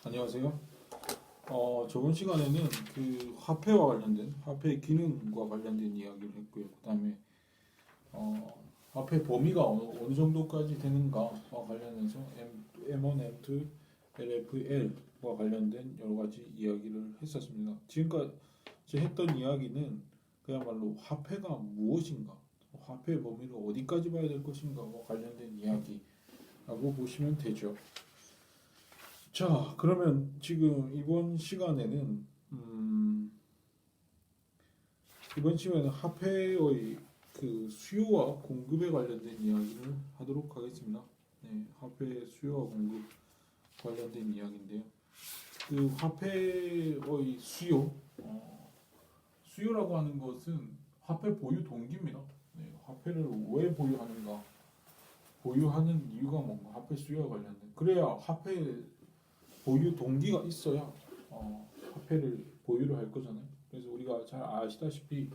안녕하세요. 저번 시간에는 그 화폐와 관련된 화폐 기능과 관련된 이야기를 했고요. 그다음에 화폐 범위가 어느 정도까지 되는가와 관련해서 M1, M2, LFL과 관련된 여러 가지 이야기를 했었습니다. 지금까지 했던 이야기는 그야말로 화폐가 무엇인가, 화폐 범위를 어디까지 봐야 될 것인가와 관련된 이야기라고 보시면 되죠. 자, 그러면 지금 이번 시간에는 화폐의 그 수요와 공급에 관련된 이야기를 하도록 하겠습니다. 네, 화폐 수요와 공급 관련된 이야기인데요. 그 화폐의 수요라고 하는 것은 화폐 보유 동기입니다. 네, 화폐를 왜 보유하는가, 보유하는 이유가 뭔가, 화폐 수요와 관련된. 그래야 화폐 보유 동기가 있어야 화폐를 보유를 할 거잖아요. 그래서 우리가 잘 아시다시피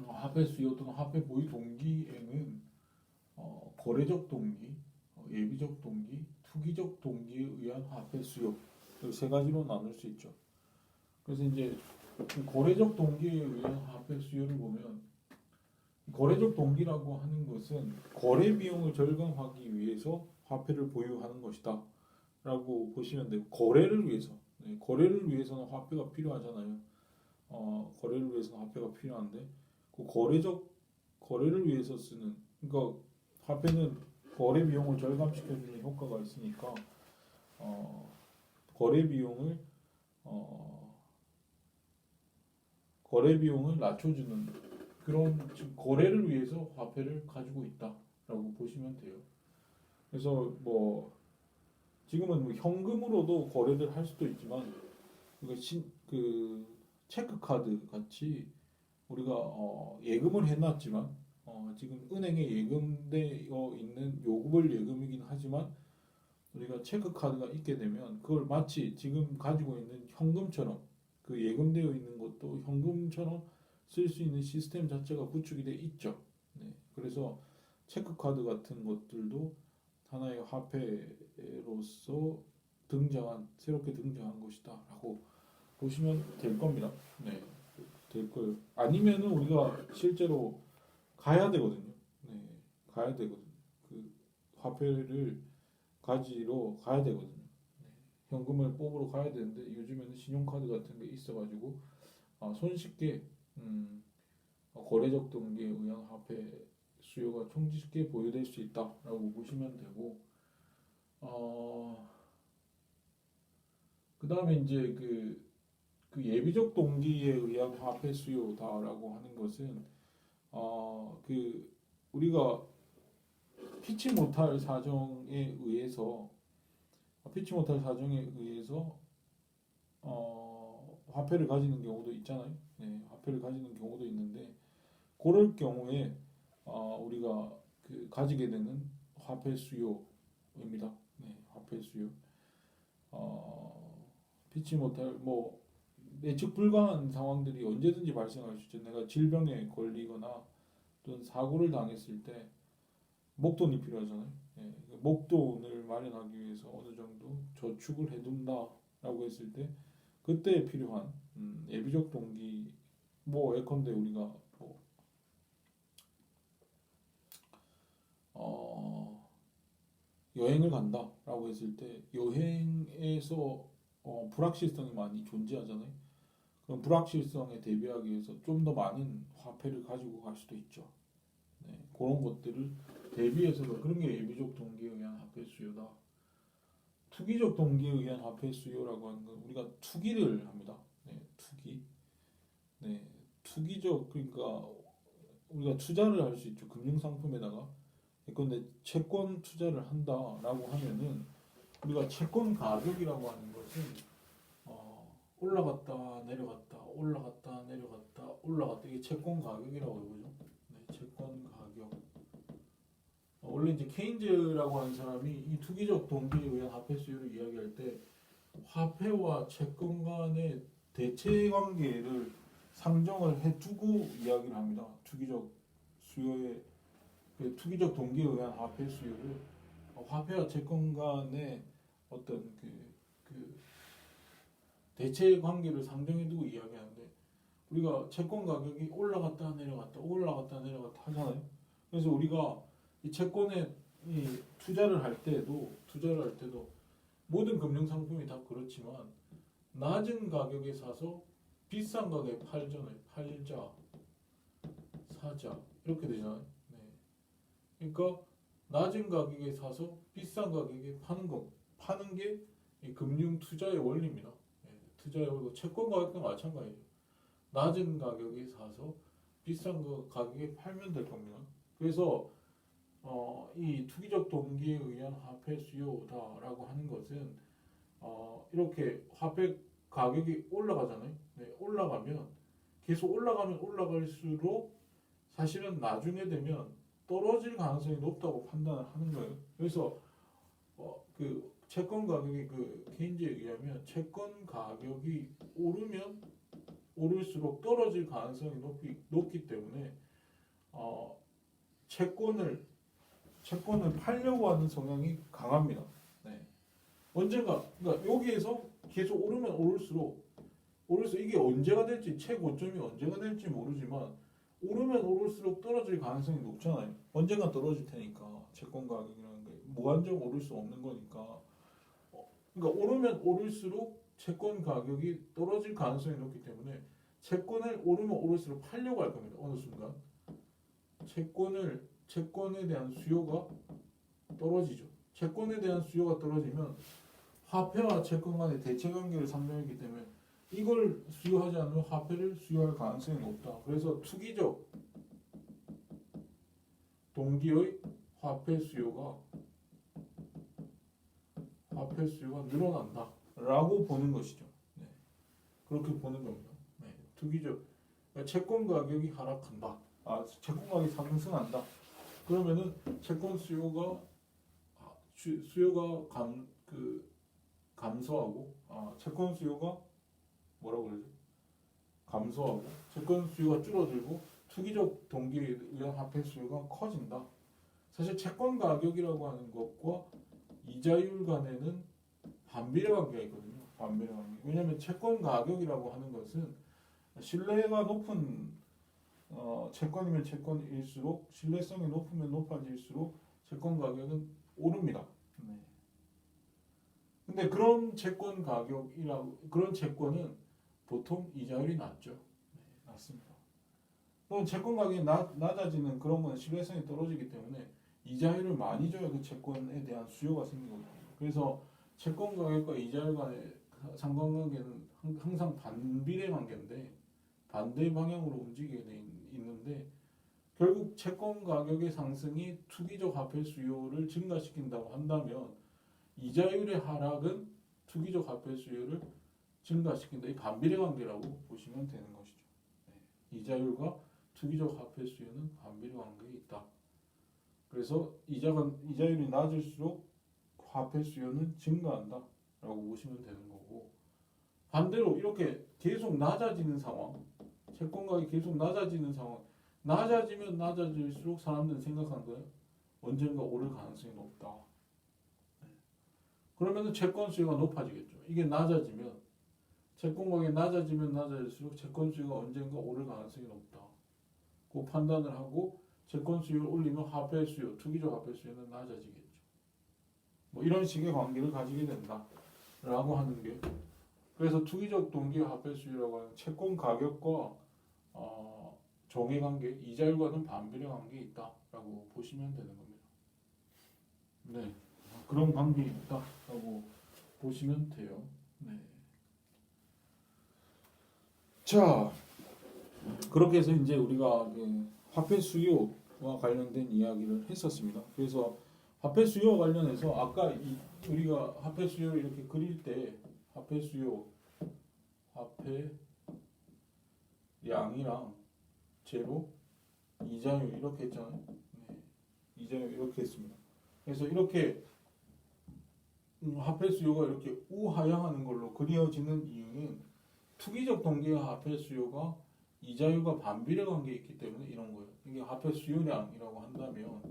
화폐 수요 또는 화폐 보유 동기에는 거래적 동기, 예비적 동기, 투기적 동기에 의한 화폐 수요 세 가지로 나눌 수 있죠. 그래서 이제 거래적 동기에 의한 화폐 수요를 보면 거래적 동기라고 하는 것은 거래 비용을 절감하기 위해서 화폐를 보유하는 것이다. 라고 보시면 되고 거래를 위해서 거래를 위해서는 화폐가 필요하잖아요. 거래를 위해서는 화폐가 필요한데 그 거래를 위해서 쓰는 그러니까 화폐는 거래 비용을 절감시켜주는 효과가 있으니까 거래 비용을 거래 비용을 낮춰주는 그런 지금 거래를 위해서 화폐를 가지고 있다라고 보시면 돼요. 그래서 지금은 현금으로도 거래를 할 수도 있지만 그 체크카드 같이 우리가 예금을 해놨지만 지금 은행에 예금되어 있는 요금을 예금이긴 하지만 우리가 체크카드가 있게 되면 그걸 마치 지금 가지고 있는 현금처럼 그 예금되어 있는 것도 현금처럼 쓸 수 있는 시스템 자체가 구축이 돼 있죠. 네. 그래서 체크카드 같은 것들도 하나의 화폐로서 새롭게 등장한 것이다라고 보시면 될 겁니다. 네, 될 거예요. 아니면은 우리가 실제로 가야 되거든요. 네, 가야 되거든요. 그 화폐를 가지러 가야 되거든요. 네, 현금을 뽑으러 가야 되는데 요즘에는 신용카드 같은 게 있어가지고 손쉽게 거래적 동기에 의한 화폐 수요가 총짓게 보유될 수 있다라고 보시면 되고 그 다음에 이제 그 예비적 동기에 의한 화폐 수요다라고 하는 것은 그 우리가 피치 못할 사정에 의해서 화폐를 가지는 경우도 있잖아요. 네, 화폐를 가지는 경우도 있는데 그럴 경우에 우리가 그 가지게 되는 화폐 수요입니다. 네, 화폐 수요. 피치 못할 예측 불가한 상황들이 언제든지 발생할 수 있죠. 내가 질병에 걸리거나 또는 사고를 당했을 때 목돈이 필요하잖아요. 예, 목돈을 마련하기 위해서 어느 정도 저축을 해둔다라고 했을 때 그때 필요한 예비적 동기 예컨대 우리가 여행을 간다라고 했을 때 여행에서 불확실성이 많이 존재하잖아요. 그럼 불확실성에 대비하기 위해서 좀 더 많은 화폐를 가지고 갈 수도 있죠. 네, 그런 것들을 대비해서 그런 게 예비적 동기에 의한 화폐 수요다. 투기적 동기에 의한 화폐 수요라고 하는 건 우리가 투기를 합니다. 네, 투기. 네, 투기적 그러니까 우리가 투자를 할 수 있죠. 금융 상품에다가. 그런데 채권 투자를 한다라고 하면은 우리가 채권 가격이라고 하는 것은 올라갔다 내려갔다 올라갔다 내려갔다 올라갔다 이게 채권 가격이라고 그러죠. 네, 채권 가격. 원래 이제 케인즈라고 하는 사람이 이 투기적 동기에 의한 화폐 수요를 이야기할 때 화폐와 채권 간의 대체 관계를 상정을 해두고 이야기를 합니다. 투기적 동기에 의한 화폐 수요를 화폐와 채권 간의 어떤 그 대체 관계를 상정해두고 이야기하는데 우리가 채권 가격이 올라갔다 내려갔다 하잖아요. 그래서 우리가 이 채권에 이 투자를 할 때도 모든 금융 상품이 다 그렇지만 낮은 가격에 사서 비싼 가격에 팔잖아요. 팔자, 사자 이렇게 되잖아요. 네. 그러니까 낮은 가격에 사서 비싼 가격에 파는 게 이 금융 투자의 원리입니다. 네. 투자의 원리, 채권 가격도 마찬가지예요. 낮은 가격에 사서 비싼 가격에 팔면 될 겁니다. 그래서 이 투기적 동기에 의한 화폐 수요다라고 하는 것은 이렇게 화폐 가격이 올라가잖아요. 네, 올라가면 계속 올라가면 올라갈수록 사실은 나중에 되면 떨어질 가능성이 높다고 판단을 하는 거예요. 그래서 그 채권 가격이 그 케인즈에 의하면 채권 가격이 오르면 오를수록 떨어질 가능성이 높기 때문에 채권을 팔려고 하는 성향이 강합니다. 네. 언젠가 그러니까 여기에서 계속 오르면 오를수록 이게 언제가 될지 최고점이 언제가 될지 모르지만 오르면 오를수록 떨어질 가능성이 높잖아요. 언젠가 떨어질 테니까 채권 가격이라는 게 무한정 오를 수 없는 거니까. 그러니까 오르면 오를수록 채권 가격이 떨어질 가능성이 높기 때문에 채권을 오르면 오를수록 팔려고 할 겁니다. 어느 순간 채권에 대한 수요가 떨어지죠. 채권에 대한 수요가 떨어지면 화폐와 채권 간의 대체 관계를 상정했기 때문에 이걸 수요하지 않으면 화폐를 수요할 가능성이 높다. 그래서 투기적 동기의 화폐 수요가 늘어난다라고 보는 것이죠. 네. 그렇게 보는 겁니다. 네. 투기적 그러니까 채권 가격이 하락한다. 채권 가격이 상승한다. 그러면은 채권 수요가 감소하고 채권 수요가 뭐라고 그러죠? 감소하고 채권 수요가 줄어들고 투기적 동기에 의한 화폐 수요가 커진다. 사실 채권 가격이라고 하는 것과 이자율 간에는 반비례 관계가 있거든요. 반비례 관계. 왜냐하면 채권 가격이라고 하는 것은 신뢰가 높은 채권이면 채권일수록 신뢰성이 높으면 높아질수록 채권 가격은 오릅니다. 네. 근데 그런 채권은 보통 이자율이 낮죠. 네, 낮습니다. 그럼 채권 가격이 낮아지는 그런 건 신뢰성이 떨어지기 때문에 이자율을 많이 줘야 그 채권에 대한 수요가 생기거든요. 그래서 채권 가격과 이자율 간의 상관관계는 항상 반비례 관계인데 반대 방향으로 움직이게 돼 있는데 결국 채권 가격의 상승이 투기적 화폐 수요를 증가시킨다고 한다면 이자율의 하락은 투기적 화폐 수요를 증가시킨다. 이 반비례 관계라고 보시면 되는 것이죠. 네. 이자율과 투기적 화폐 수요는 반비례 관계에 있다. 그래서 이자율이 낮을수록 화폐 수요는 증가한다라고 보시면 되는 거고 반대로 이렇게 계속 낮아지는 상황, 채권 가격이 계속 낮아지는 상황, 낮아지면 낮아질수록 사람들은 생각하는 거예요. 언젠가 오를 가능성이 높다. 그러면 채권 수요가 높아지겠죠. 이게 낮아지면 채권 가격이 낮아지면 낮아질수록 채권 수요가 언젠가 오를 가능성이 높다. 그 판단을 하고 채권 수요를 올리면 화폐 수요, 투기적 화폐 수요는 낮아지겠죠. 뭐 이런 식의 관계를 가지게 된다라고 하는 게 그래서 투기적 동기 화폐 수요라고 하는 채권 가격과 종의 관계, 이자율과는 반비례 관계에 있다라고 보시면 되는 겁니다. 네, 그런 관계에 있다라고 보시면 돼요. 네. 자, 그렇게 해서 이제 우리가 화폐 수요와 관련된 이야기를 했었습니다. 그래서 화폐 수요와 관련해서 아까 우리가 화폐 수요를 이렇게 그릴 때 화폐 수요, 화폐 양이랑 제로, 이자율 이렇게 했잖아요. 네. 이자율 이렇게 했습니다. 그래서 이렇게 화폐 수요가 이렇게 우하향하는 걸로 그려지는 이유는 투기적 동기의 화폐 수요가 이자율과 반비례 관계에 있기 때문에 이런 거예요. 이게 화폐 수요량이라고 한다면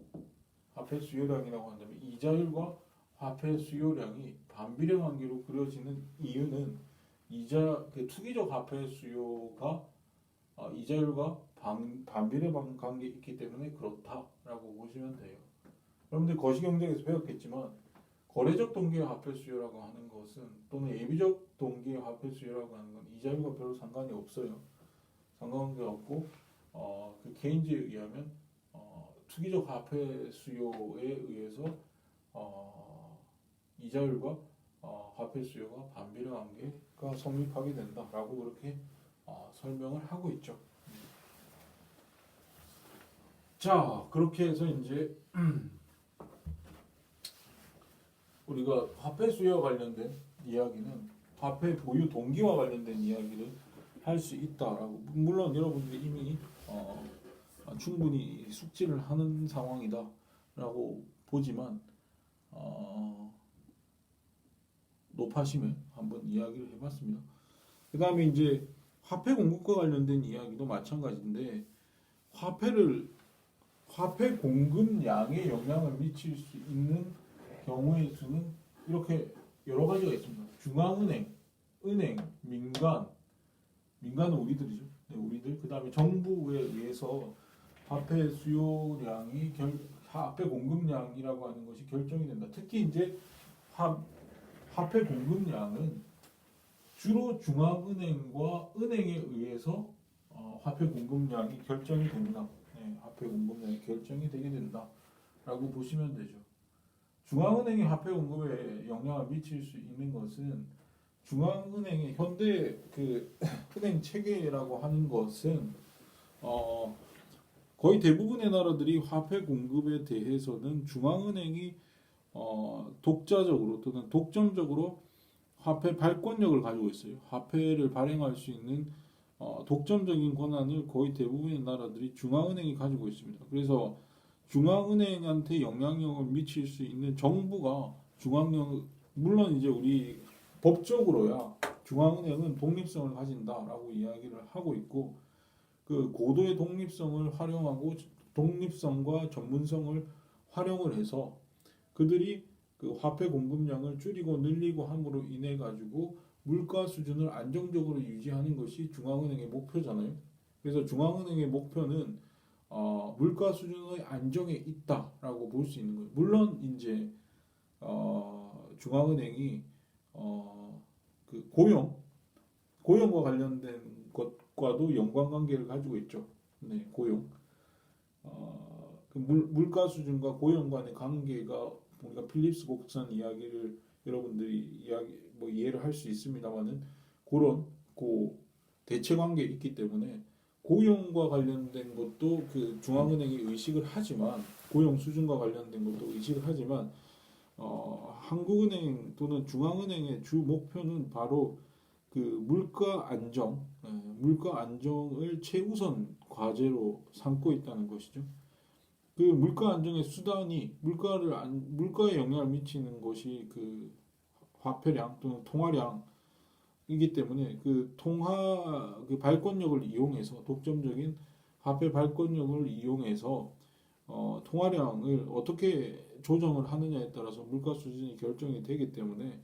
이자율과 화폐 수요량이 반비례 관계로 그려지는 이유는 이자 그 투기적 화폐 수요가 이자율과 반비례 관계에 있기 때문에 그렇다라고 보시면 돼요. 여러분들 거시경제에서 배웠겠지만 거래적 동기의 화폐 수요라고 하는 것은 또는 예비적 동기의 화폐 수요라고 하는 건 이자율과 별로 상관이 없어요. 상관관계가 없고 그 케인즈에 의하면 투기적 화폐 수요에 의해서 이자율과 화폐 수요가 반비례 관계가 성립하게 된다라고 그렇게 설명을 하고 있죠. 자, 그렇게 해서 이제 우리가 화폐 수요와 관련된 이야기는 화폐 보유 동기와 관련된 이야기를 할 수 있다라고. 물론 여러분들이 이미 충분히 숙지를 하는 상황이다라고 보지만 높아심에 한번 이야기를 해봤습니다. 그 다음에 이제 화폐 공급과 관련된 이야기도 마찬가지인데 화폐 공급량에 영향을 미칠 수 있는 경우의 수는 이렇게 여러 가지가 있습니다. 중앙은행, 은행, 민간은 우리들이죠. 네, 우리들. 그 다음에 정부에 의해서 화폐 수요량이 화폐 공급량이라고 하는 것이 결정이 된다. 특히 이제 화폐 공급량은 주로 중앙은행과 은행에 의해서 화폐 공급량이 결정이 됩니다. 네, 화폐 공급량이 결정이 되게 된다라고 보시면 되죠. 중앙은행이 화폐 공급에 영향을 미칠 수 있는 것은 중앙은행의 현대 그 은행 체계라고 하는 것은 거의 대부분의 나라들이 화폐 공급에 대해서는 중앙은행이 독자적으로 또는 독점적으로 화폐 발권력을 가지고 있어요. 화폐를 발행할 수 있는 독점적인 권한을 거의 대부분의 나라들이 중앙은행이 가지고 있습니다. 그래서 중앙은행한테 영향력을 미칠 수 있는 정부가 물론 이제 우리 법적으로야 중앙은행은 독립성을 가진다라고 이야기를 하고 있고 그 고도의 독립성을 활용하고 독립성과 전문성을 활용을 해서 그들이 그 화폐 공급량을 줄이고 늘리고 함으로 인해 가지고 물가 수준을 안정적으로 유지하는 것이 중앙은행의 목표잖아요. 그래서 중앙은행의 목표는 물가 수준의 안정에 있다라고 볼 수 있는 거예요. 물론 이제 중앙은행이 그 고용과 관련된 것과도 연관관계를 가지고 있죠. 네, 고용. 그 물가 수준과 고용 간의 관계가 우리가 필립스 곡선 이야기를 여러분들이 이해를 할 수 있습니다만은 그런 대체 관계에 있기 때문에 고용과 관련된 것도 그 중앙은행이 의식을 하지만 고용 수준과 관련된 것도 의식을 하지만 한국은행 또는 중앙은행의 주 목표는 바로 그 물가 안정을 최우선 과제로 삼고 있다는 것이죠. 그 물가 안정의 수단이 물가에 영향을 미치는 것이 그 화폐량 또는 통화량이기 때문에 그 발권력을 이용해서 독점적인 화폐 발권력을 이용해서 통화량을 어떻게 조정을 하느냐에 따라서 물가 수준이 결정이 되기 때문에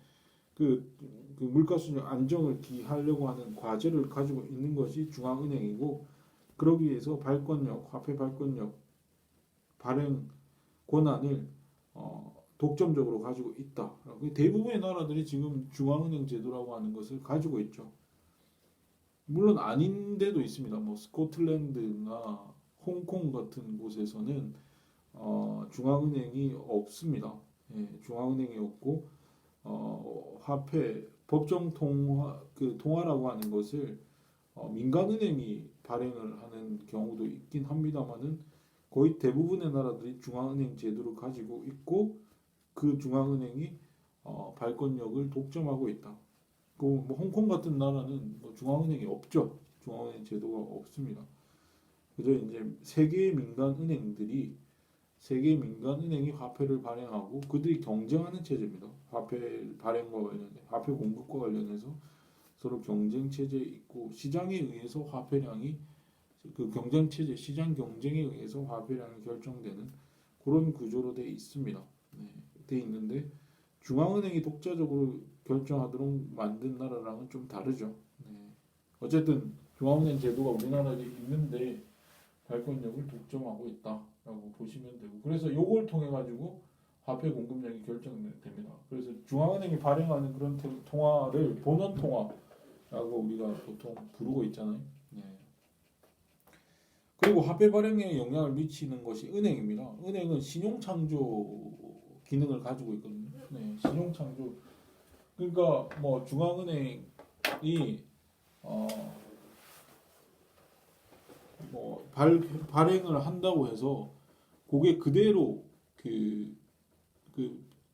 그 물가 수준 안정을 기하려고 하는 과제를 가지고 있는 것이 중앙은행이고 그러기 위해서 화폐 발권력 발행 권한을 독점적으로 가지고 있다. 대부분의 나라들이 지금 중앙은행 제도라고 하는 것을 가지고 있죠. 물론 아닌 데도 있습니다. 뭐 스코틀랜드나 홍콩 같은 곳에서는 중앙은행이 없습니다. 예, 중앙은행이 없고 화폐 법정 통화라고 하는 것을 민간은행이 발행을 하는 경우도 있긴 합니다만은 거의 대부분의 나라들이 중앙은행 제도를 가지고 있고 그 중앙은행이 발권력을 독점하고 있다. 뭐 홍콩 같은 나라는 뭐 중앙은행이 없죠. 중앙은행 제도가 없습니다. 그래서 이제 세계 민간은행이 화폐를 발행하고 그들이 경쟁하는 체제입니다. 화폐 발행과 관련해 화폐 공급과 관련해서 서로 경쟁 체제에 있고 시장에 의해서 화폐량이 그 경쟁 체제 시장 경쟁에 의해서 화폐량이 결정되는 그런 구조로 돼 있습니다. 네, 돼 있는데 중앙은행이 독자적으로 결정하도록 만든 나라랑은 좀 다르죠. 네. 어쨌든 중앙은행 제도가 우리나라에 있는데 발권력을 독점하고 있다라고 보시면 되고, 그래서 요걸 통해 가지고 화폐 공급량이 결정됩니다. 그래서 중앙은행이 발행하는 그런 통화를 본원 통화라고 우리가 보통 부르고 있잖아요. 네. 그리고 화폐 발행에 영향을 미치는 것이 은행입니다. 은행은 신용창조 기능을 가지고 있거든요. 네, 신용창조. 그러니까 뭐 중앙은행이 어, 뭐 발행을 한다고 해서 그게 그대로 그,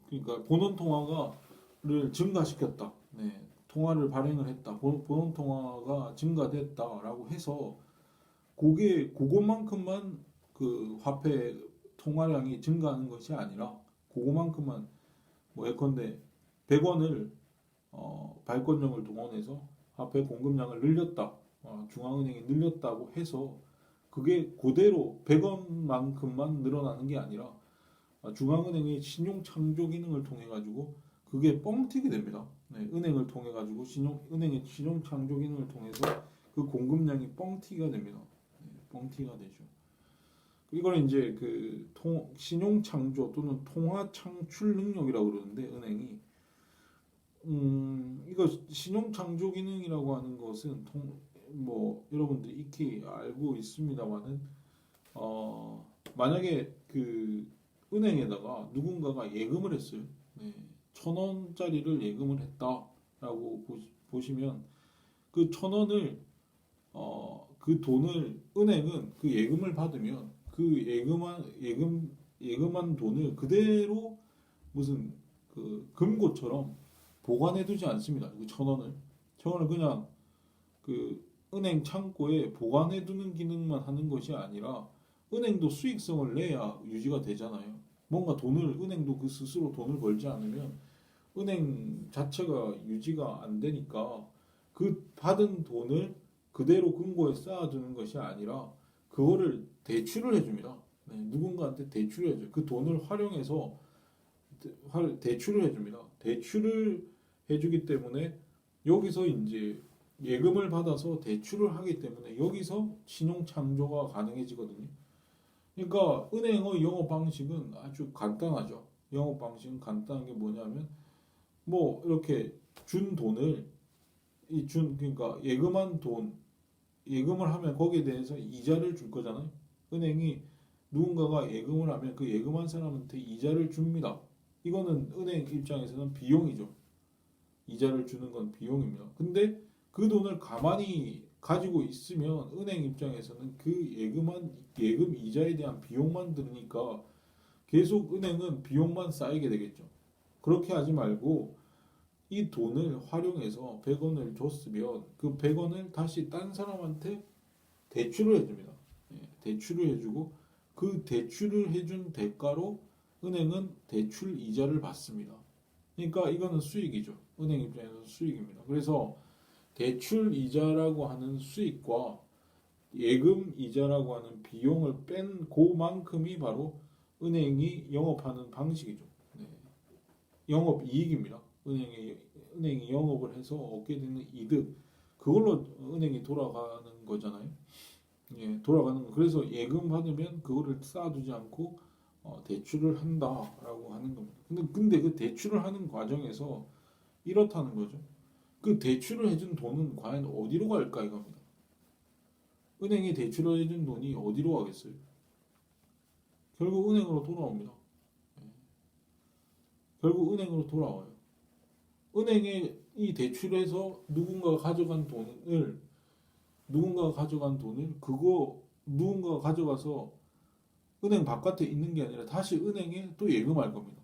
그러니까 본원 통화가를 증가시켰다. 네, 통화를 발행을 했다. 본원 통화가 증가됐다라고 해서 그것만큼만 그 화폐 통화량이 증가하는 것이 아니라 그것만큼만 뭐 예컨대 100원을 발권력을 동원해서 화폐 공급량을 늘렸다. 중앙은행이 늘렸다고 해서 그게 그대로 100원만큼만 늘어나는 게 아니라 중앙은행이 신용 창조 기능을 통해 가지고 그게 뻥튀기 됩니다. 네, 은행을 통해 가지고 은행의 신용 창조 기능을 통해서 그 공급량이 뻥튀기가 됩니다. 네, 뻥튀기가 되죠. 이걸 이제 그 신용 창조 또는 통화 창출 능력이라고 그러는데 은행이 이거 신용 창조 기능이라고 하는 것은 뭐 여러분들이 익히 알고 있습니다만은 만약에 그 은행에다가 누군가가 예금을 했어요. 네, 1,000원짜리를 예금을 했다라고 보시면 그 1,000원을 그 돈을 은행은 그 예금을 받으면 그 예금한 돈을 그대로 무슨 그 금고처럼 보관해두지 않습니다. 그 1,000원을 그냥 그 은행 창고에 보관해두는 기능만 하는 것이 아니라 은행도 수익성을 내야 유지가 되잖아요. 뭔가 은행도 그 스스로 돈을 벌지 않으면 은행 자체가 유지가 안 되니까 그 받은 돈을 그대로 금고에 쌓아두는 것이 아니라 그거를 대출을 해줍니다. 네, 누군가한테 대출을 해줘요. 그 돈을 활용해서 대출을 해줍니다. 대출을 해주기 때문에 여기서 이제 예금을 받아서 대출을 하기 때문에 여기서 신용 창조가 가능해지거든요. 그러니까 은행의 영업 방식은 아주 간단하죠. 영업 방식은 간단한 게 뭐냐면 뭐 이렇게 준 돈을 그러니까 예금한 돈 예금을 하면 거기에 대해서 이자를 줄 거잖아요. 은행이 누군가가 예금을 하면 그 예금한 사람한테 이자를 줍니다. 이거는 은행 입장에서는 비용이죠. 이자를 주는 건 비용입니다. 근데 그 돈을 가만히 가지고 있으면 은행 입장에서는 그 예금 이자에 대한 비용만 들으니까 계속 은행은 비용만 쌓이게 되겠죠. 그렇게 하지 말고 이 돈을 활용해서 100원을 줬으면 그 100원을 다시 딴 사람한테 대출을 해줍니다. 예, 대출을 해주고 그 대출을 해준 대가로 은행은 대출 이자를 받습니다. 그러니까 이거는 수익이죠. 은행 입장에서 수익입니다. 그래서 대출 이자라고 하는 수익과 예금 이자라고 하는 비용을 뺀 그만큼이 바로 은행이 영업하는 방식이죠. 네. 영업 이익입니다. 은행이 영업을 해서 얻게 되는 이득, 그걸로 은행이 돌아가는 거잖아요. 예, 돌아가는 거. 그래서 예금 받으면 그거를 쌓아두지 않고 대출을 한다라고 하는 겁니다. 근데 그 대출을 하는 과정에서 이렇다는 거죠. 그 대출을 해준 돈은 과연 어디로 갈까 이겁니다. 은행이 대출을 해준 돈이 어디로 가겠어요? 결국 은행으로 돌아옵니다. 예. 결국 은행으로 돌아와요. 은행에 이 대출해서 누군가가 가져간 돈을 그거 누군가가 가져가서 은행 바깥에 있는 게 아니라 다시 은행에 또 예금할 겁니다.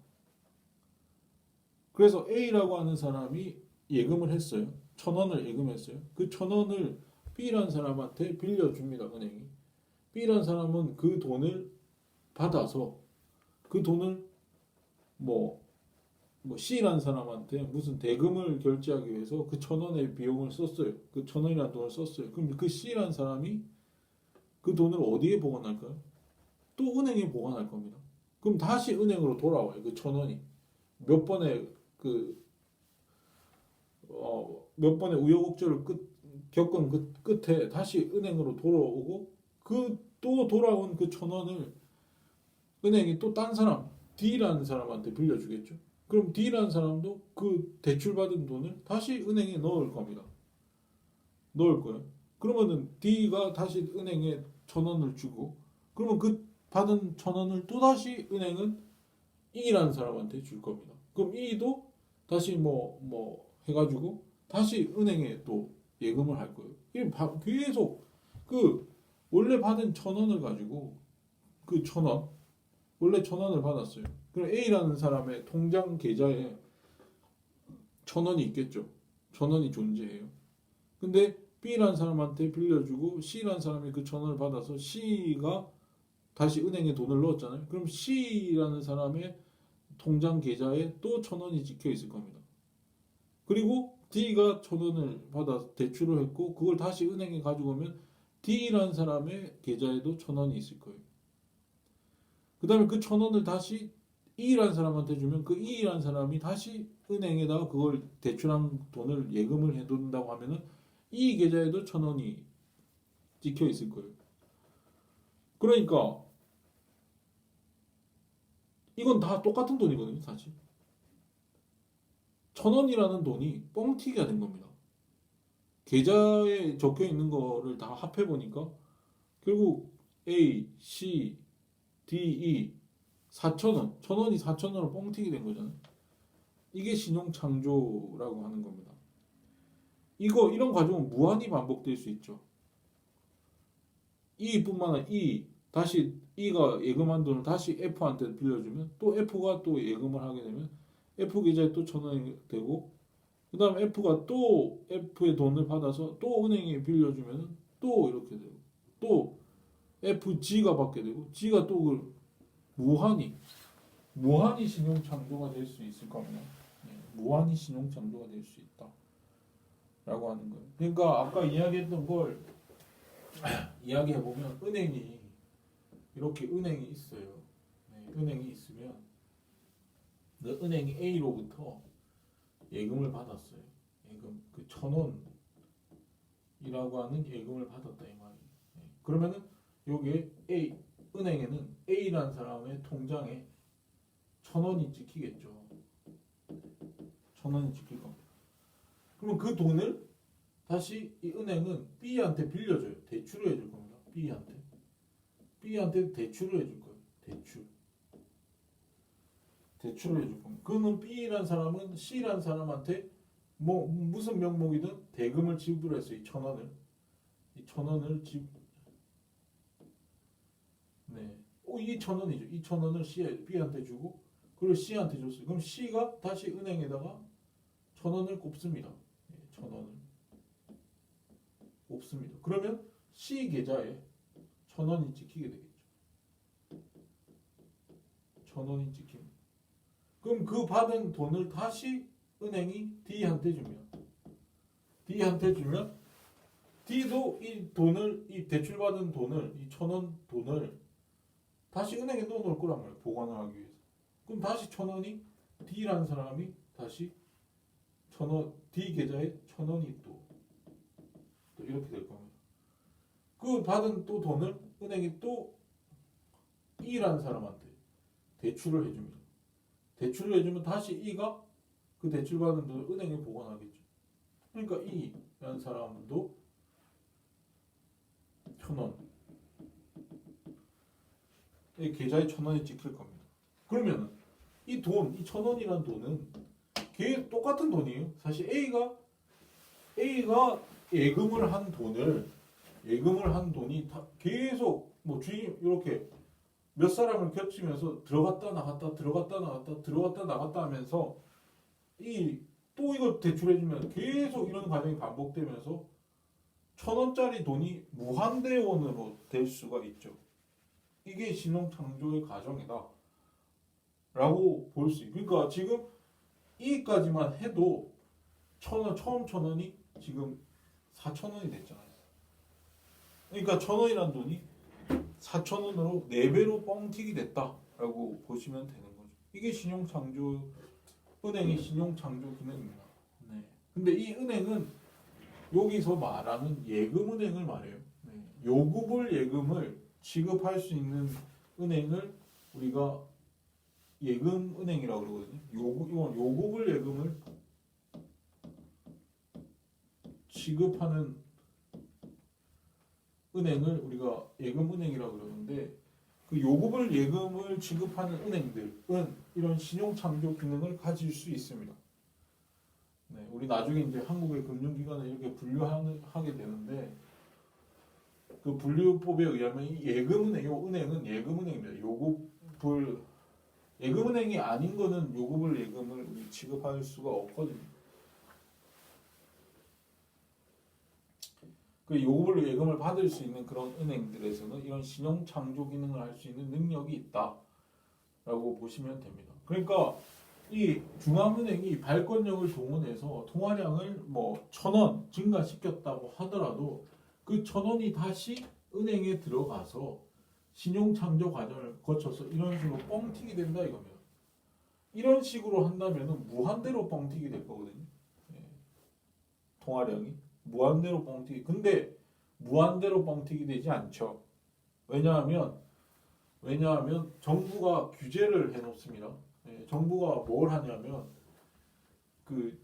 그래서 A라고 하는 사람이 예금을 했어요. 1,000원을 예금했어요. 그 1,000원을 B라는 사람한테 빌려줍니다. 은행이. B라는 사람은 그 돈을 받아서 그 돈을 뭐 C라는 사람한테 무슨 대금을 결제하기 위해서 그 1,000원의 비용을 썼어요. 그 1,000원이라는 돈을 썼어요. 그럼 그 C라는 사람이 그 돈을 어디에 보관할까요? 또 은행에 보관할 겁니다. 그럼 다시 은행으로 돌아와요. 그 1,000원이. 몇 번의 그 몇 번의 우여곡절을 겪은 끝에 다시 은행으로 돌아오고 그 또 돌아온 그 1,000원을 은행이 또 딴 사람 D라는 사람한테 빌려주겠죠. 그럼 D라는 사람도 그 대출받은 돈을 다시 은행에 넣을 겁니다. 넣을 거예요. 그러면은 D가 다시 은행에 1,000원을 주고 그러면 그 받은 1,000원을 또 다시 은행은 E라는 사람한테 줄 겁니다. 그럼 E도 다시 뭐 해가지고 다시 은행에 또 예금을 할 거예요. 계속 그 원래 받은 1,000원을 가지고 그 1,000원 원래 1,000원을 받았어요. 그럼 A라는 사람의 통장 계좌에 1,000원이 있겠죠. 1,000원이 존재해요. 근데 B라는 사람한테 빌려주고 C라는 사람이 그 1,000원을 받아서 C가 다시 은행에 돈을 넣었잖아요. 그럼 C라는 사람의 통장 계좌에 또 1,000원이 찍혀 있을 겁니다. 그리고 D가 1,000원을 받아 대출을 했고 그걸 다시 은행에 가지고 오면 D라는 사람의 계좌에도 1,000원이 있을 거예요. 그 다음에 그 1,000원을 다시 E라는 사람한테 주면 그 E라는 사람이 다시 은행에다가 그걸 대출한 돈을 예금을 해둔다고 하면은 E 계좌에도 1,000원이 찍혀 있을 거예요. 그러니까 이건 다 똑같은 돈이거든요, 사실. 1,000원이라는 돈이 뻥튀기가 된 겁니다. 계좌에 적혀 있는 거를 다 합해 보니까 결국 A, C, D, E 4,000원, 1,000원이 4,000원으로 뻥튀기 된 거잖아요. 이게 신용창조라고 하는 겁니다. 이런 과정은 무한히 반복될 수 있죠. E뿐만 아니라 다시 E가 예금한 돈을 다시 F한테 빌려주면 또 F가 또 예금을 하게 되면 F 계좌에 또 1,000원이 되고 그 다음에 F가 또 F의 돈을 받아서 또 은행에 빌려주면 또 이렇게 되고 또 FG가 받게 되고 G가 또 그걸 무한히 신용창조가 될 수 있을 겁니다. 무한히 신용창조가 될 수 있다라고 하는 거예요. 그러니까 아까 이야기했던 걸 이야기해보면 이렇게 은행이 있어요. 은행이 있으면 은행이 A로부터 예금을 받았어요. 예금 그 1,000원이라고 하는 예금을 받았다 이 말이에요. 그러면은 여기에 은행에는 A라는 사람의 통장에 1,000원이 찍히겠죠. 1,000원이 찍힐 겁니다. 그러면 그 돈을 다시 이 은행은 B한테 빌려줘요. 대출을 해줄 겁니다. B한테 대출을 해줄 거예요. 대출을 해줄 겁니다. 그러면 B라는 사람은 C라는 사람한테 무슨 명목이든 대금을 지불했어요. 이 1,000원을. 이 1,000원을 이 1,000원이죠. 이 1,000원을 B한테 주고 그리고 C한테 줬어요. 그럼 C가 다시 은행에다가 1,000원을 꼽습니다. 1,000원을 꼽습니다. 그러면 C 계좌에 1,000원이 찍히게 되겠죠. 1,000원이 찍힙니다. 그럼 그 받은 돈을 다시 은행이 D한테 줍니다. D한테 주면 D도 이 대출받은 돈을, 이 1,000원 돈을 다시 은행에 넣어놓을 거란 말이에요. 보관을 하기 위해서. 그럼 다시 1,000원이 D라는 사람이 다시 D 계좌에 1,000원이 또 이렇게 될 겁니다. 그 받은 또 돈을 은행이 또 E라는 사람한테 대출을 해줍니다. 대출을 해주면 다시 E가 그 대출받은 돈을 은행에 보관하겠죠. 그러니까 E라는 사람도 1,000원 이 계좌에 1,000원이 찍힐 겁니다. 그러면 이 1,000원이라는 돈은 똑같은 돈이에요. 사실 A가 예금을 한 돈이 계속 주임 이렇게 몇 사람을 겹치면서 들어갔다 나갔다 하면서 또 이거 대출해주면 계속 이런 과정이 반복되면서 1,000원짜리 돈이 무한대원으로 될 수가 있죠. 이게 신용창조의 과정이다 라고 볼 수 있어요. 그러니까 지금 이까지만 해도 처음 1,000원이 지금 4,000원이 됐잖아요. 그러니까 1,000원이라는 돈이 4,000원으로 4배로 뻥튀기 됐다라고 보시면 되는 거죠. 이게 신용창조의 은행의 신용 창조 기능입니다. 네. 근데 이 은행은 여기서 말하는 예금은행을 말해요. 네. 요구불 예금을 지급할 수 있는 은행을 우리가 예금은행이라고 그러거든요. 이건 요구불 예금을 지급하는 은행을 우리가 예금은행이라고 그러는데 그 요구불 예금을 지급하는 은행들은 이런 신용창조 기능을 가질 수 있습니다. 네, 우리 나중에 이제 한국의 금융기관을 이렇게 분류하게 되는데 그 분류법에 의하면 이 예금은행, 요 은행은 예금은행입니다. 요구불 예금은행이 아닌 거는 요구불 예금을 우리 지급할 수가 없거든요. 그 요구불 예금을 받을 수 있는 그런 은행들에서는 이런 신용 창조 기능을 할 수 있는 능력이 있다라고 보시면 됩니다. 그러니까 이 중앙은행이 발권력을 동원해서 통화량을 뭐 1,000원 증가시켰다고 하더라도 그 1,000원이 다시 은행에 들어가서 신용 창조 과정을 거쳐서 이런 식으로 뻥튀기 된다 이겁니다. 이런 식으로 한다면 무한대로 뻥튀기 될 거거든요. 예. 통화량이 무한대로 뻥튀기. 근데 무한대로 뻥튀기 되지 않죠. 왜냐하면 정부가 규제를 해놓습니다. 예, 정부가 뭘 하냐면 그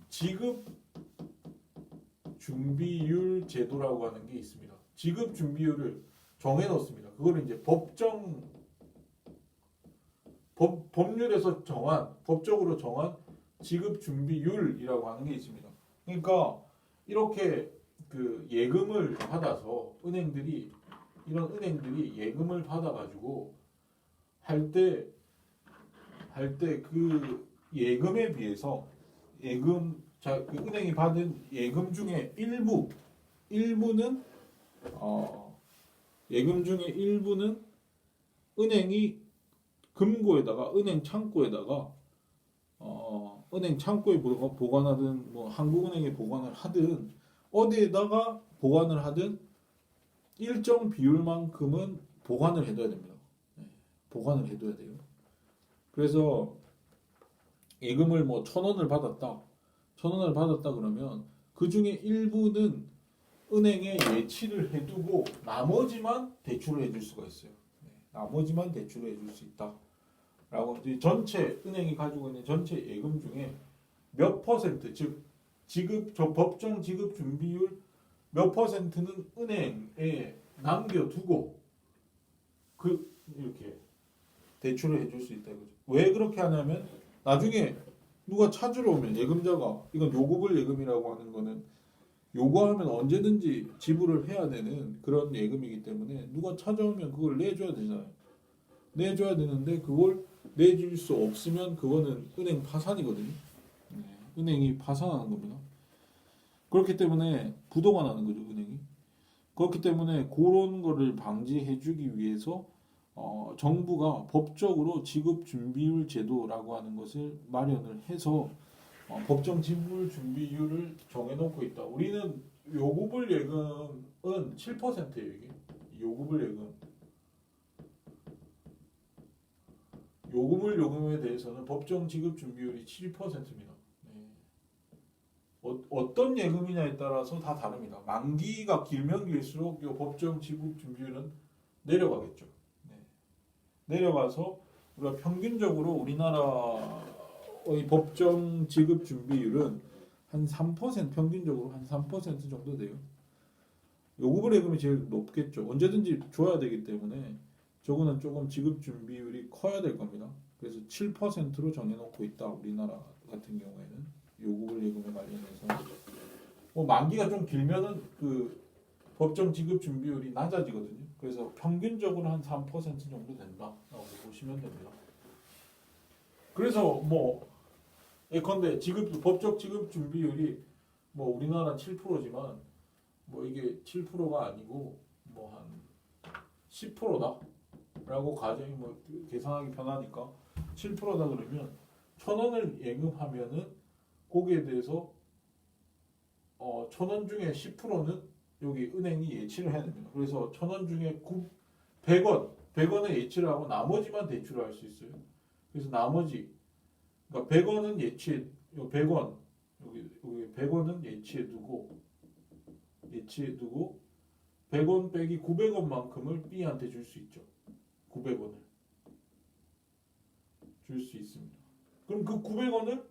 지급 준비율 제도라고 하는 게 있습니다. 지급 준비율을 정해놓습니다. 그거를 이제 법률에서 법적으로 정한 지급 준비율이라고 하는 게 있습니다. 그러니까 이렇게 그 예금을 받아서 이런 은행들이 예금을 받아가지고 할 때 그 예금에 비해서 그 은행이 받은 예금 중에 일부는 예금 중에 일부는 은행이 금고에다가 은행 창고에 보관하든 뭐 한국은행에 보관을 하든 어디에다가 보관을 하든 일정 비율만큼은 보관을 해둬야 됩니다. 네, 보관을 해둬야 돼요. 그래서 예금을 뭐 1,000원을 받았다 그러면 그 중에 일부는 은행에 예치를 해두고 나머지만 대출을 해줄 수가 있어요. 네, 나머지만 대출을 해줄 수 있다. 라고 전체 은행이 가지고 있는 전체 예금 중에 몇 퍼센트 즉 법정 지급 준비율 몇 퍼센트는 은행에 남겨두고 이렇게 대출을 해줄 수 있다 이거죠. 왜 그렇게 하냐면 나중에 누가 찾으러 오면 예금자가 이건 요구불 예금이라고 하는 거는 요구하면 언제든지 지불을 해야 되는 그런 예금이기 때문에 누가 찾아오면 그걸 내줘야 되잖아요. 내줘야 되는데 그걸 내줄 수 없으면 그거는 은행 파산이거든요. 네, 은행이 파산하는 겁니다. 그렇기 때문에 부도가 나는 거죠, 은행이. 그렇기 때문에 그런 거를 방지해주기 위해서 정부가 법적으로 지급 준비율 제도라고 하는 것을 마련을 해서 법정 지불 준비율을 정해놓고 있다. 우리는 요구불 예금은 7%예요. 이게 요구불 요금에 대해서는 법정 지급 준비율이 7%입니다. 네. 어떤 예금이냐에 따라서 다 다릅니다. 만기가 길면 길수록 이 법정 지급 준비율은 내려가겠죠. 네. 내려가서 우리가 평균적으로 우리나라의 법정 지급 준비율은 한 3%, 평균적으로 한 3% 정도 돼요. 요구불 예금이 제일 높겠죠. 언제든지 줘야 되기 때문에 저거는 조금 지급 준비율이 커야 될 겁니다. 그래서 7%로 정해놓고 있다. 우리나라 같은 경우에는 요구불 예금에 관련해서 뭐 만기가 좀 길면은 그 법정 지급 준비율이 낮아지거든요. 그래서 평균적으로 한 3% 정도 된다라고 보시면 됩니다. 그래서 뭐 예컨대 법적 지급 준비율이 뭐 우리나라 7%지만 뭐 이게 7%가 아니고 뭐 한 10%다. 라고 가정이 뭐 계산하기 편하니까 7%다 그러면 1,000원을 예금하면은 거기에 대해서 1,000원 중에 10%는 여기 은행이 예치를 해야 됩니다. 그래서 1,000원 중에 100원에 예치를 하고 나머지만 대출을 할 수 있어요. 그래서 나머지 그러니까 100원은 예치해, 100원 여기 100원은 예치해 두고 100원 빼기 900원만큼을 B한테 줄 수 있죠. 900원을 줄 수 있습니다. 그럼 그 900원이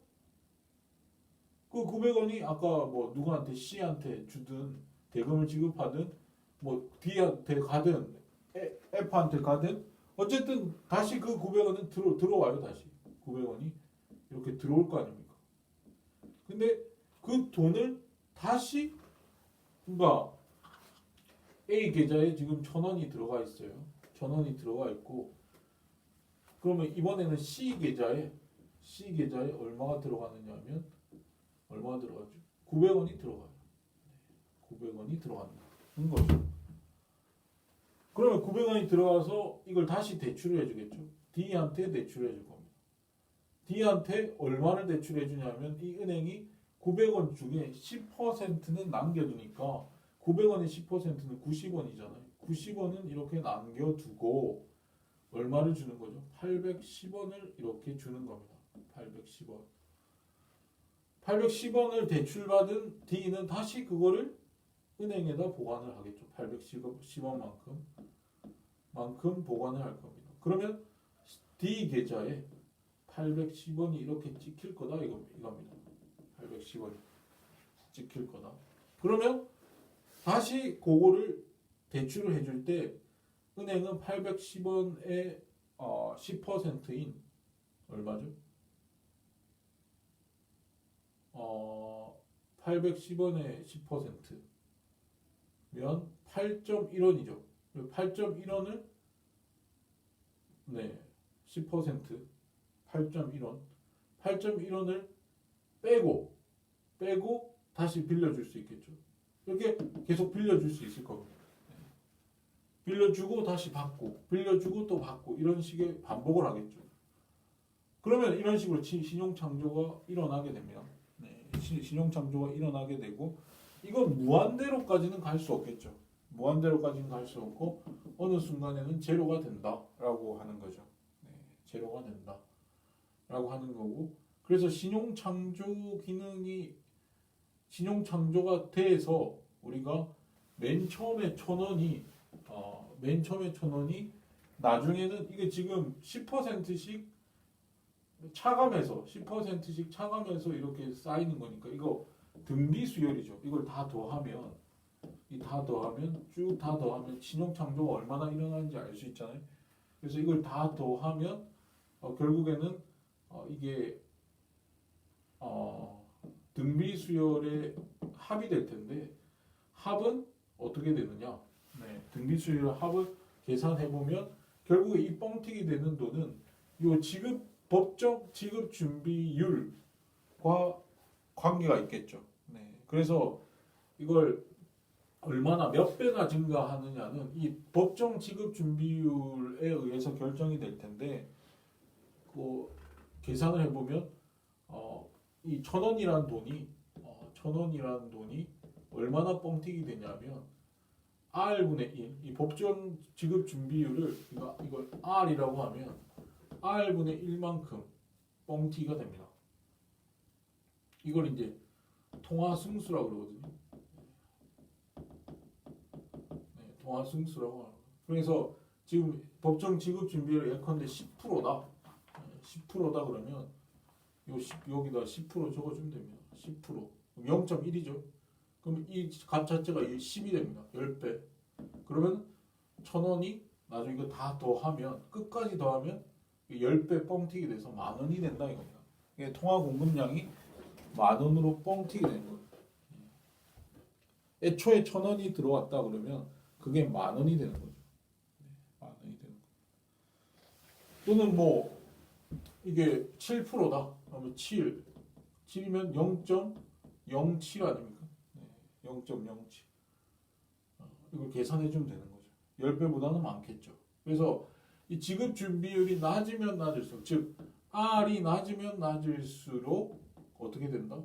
아까 뭐 누구한테 C한테 주든 대금을 지급하든 뭐 D한테 가든 F한테 가든 어쨌든 다시 그 900원은 들어와요. 다시 900원이 이렇게 들어올 거 아닙니까? 근데 그 돈을 다시 그러니까 A 계좌에 지금 1,000원이 들어가 있어요. 1,000원이 들어가 있고 그러면 이번에는 C 계좌에 얼마가 들어가느냐 하면 얼마가 들어가죠? 900원이 들어가요. 900원이 들어간다는 거죠. 그러면 900원이 들어가서 이걸 다시 대출을 해주겠죠. D한테 대출을 해줄 겁니다. D한테 얼마를 대출해 주냐면 이 은행이 900원 중에 10%는 남겨두니까 900원의 10%는 90원이잖아요. 90원은 이렇게 남겨두고 얼마를 주는 거죠? 810원을 이렇게 주는 겁니다. 810원. 810원을 대출받은 D는 다시 그거를 은행에다 보관을 하겠죠. 810원만큼 보관을 할 겁니다. 그러면 D 계좌에 810원이 이렇게 찍힐 거다 이겁니다. 810원이 찍힐 거다. 그러면 다시 그거를 대출을 해줄 때 은행은 810원의 10%인 얼마죠? 810원의 10%면 8.1원이죠. 8.1원을 10% 8.1원을 빼고 다시 빌려줄 수 있겠죠. 이렇게 계속 빌려줄 수 있을 겁니다. 빌려주고 다시 받고 빌려주고 또 받고 이런 식의 반복을 하겠죠. 그러면 이런 식으로 신용창조가 일어나게 됩니다. 신용창조가 일어나게 되고 이건 무한대로까지는 갈 수 없겠죠. 무한대로까지는 갈 수 없고 어느 순간에는 제로가 된다라고 하는 거죠. 제로가 된다라고 하는 거고 그래서 신용창조가 돼서 우리가 맨 처음에 1,000원이 나중에는 이게 지금 10%씩 차감해서 이렇게 쌓이는 거니까 이거 등비 수열이죠. 이걸 다 더하면 쭉 다 더하면 신용창조가 얼마나 일어나는지 알 수 있잖아요. 그래서 이걸 다 더하면 결국에는 이게 등비 수열의 합이 될 텐데 합은 어떻게 되느냐? 등비 수열 합을 계산해 보면 결국에 이 뻥튀기 되는 돈은 요 법적 지급 준비율과 관계가 있겠죠. 그래서 이걸 얼마나 몇 배나 증가하느냐는 이 법정 지급 준비율에 의해서 결정이 될 텐데 그 계산을 해보면 이 1,000원이라는 돈이 얼마나 뻥튀기 되냐면 R분의 1, 이 법정 지급 준비율을 이걸 R이라고 하면 R분의 1만큼 뻥튀기가 됩니다. 이걸 이제 통화승수라고 그러거든요. 통화승수라고 하는. 그래서 지금 법정 지급 준비율 예컨대 10%다. 10%다 그러면 여기다 10% 적어주면 됩니다. 10% 0.1이죠. 그럼 이 값 자체가 10이 됩니다. 10배. 그러면 1,000원이 나중에 이거 다 더하면 끝까지 더하면 10배 뻥튀기 돼서 10,000원이 된다 이겁니다. 이게 통화 공급량이 10,000원으로 뻥튀기 되는 거예요. 애초에 1,000원이 들어왔다 그러면 그게 10,000원이 되는 거죠. 10,000원이 되는 거. 또는 뭐 이게 7%다. 그러면 7이면 0.07 아닙니까? 0.07. 이걸 계산해 주면 되는 거죠. 10배보다는 많겠죠. 그래서 이 지급 준비율이 낮으면 낮을수록, 즉 R이 낮으면 낮을수록 어떻게 된다?